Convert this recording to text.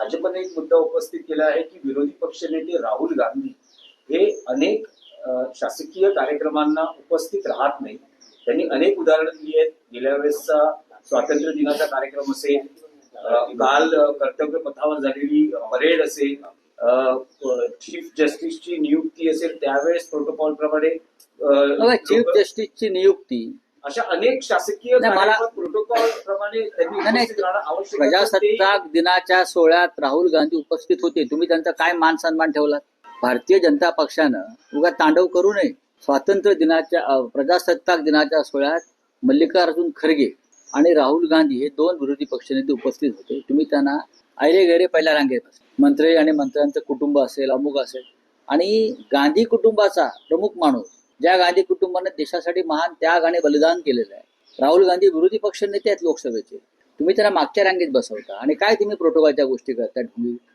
भाजपने एक मुद्दा उपस्थित केला आहे की विरोधी पक्षनेते राहुल गांधी हे अनेक शासकीय कार्यक्रमांना उपस्थित राहत नाही. त्यांनी अनेक उदाहरणं दिली आहेत. गेल्या वेळेसचा स्वातंत्र्य दिनाचा कार्यक्रम असेल, काल कर्तव्य पथावर झालेली परेड असेल, चीफ जस्टिसची नियुक्ती असेल, त्यावेळेस प्रोटोकॉल प्रमाणे चीफ जस्टिसची नियुक्ती अशा अनेक शासकीय प्रोटोकॉल प्रमाणे त्यांनी उपस्थित राहणं आवश्यक आहे. प्रजासत्ताक दिनाच्या सोहळ्यात राहुल गांधी उपस्थित होते. तुम्ही त्यांचा काय मान सन्मान ठेवलात? भारतीय जनता पक्षानं उगा तांडव करू नये. स्वातंत्र्य दिनाच्या प्रजासत्ताक दिनाच्या सोहळ्यात मल्लिकार्जुन खरगे आणि राहुल गांधी हे दोन विरोधी पक्षनेते उपस्थित होते. तुम्ही त्यांना ऐरे गैरे पहिल्या रांगेत मंत्री आणि मंत्र्यांचं कुटुंब असेल, अमुक असेल, आणि गांधी कुटुंबाचा प्रमुख माणूस, ज्या गांधी कुटुंबाने देशासाठी महान त्याग आणि बलिदान केलेलं आहे, राहुल गांधी विरोधी पक्षनेते आहेत लोकसभेचे. तुम्ही त्यांना मागच्या रांगेत बसवता आणि काय तुम्ही प्रोटोकॉलच्या गोष्टी करता. तुम्ही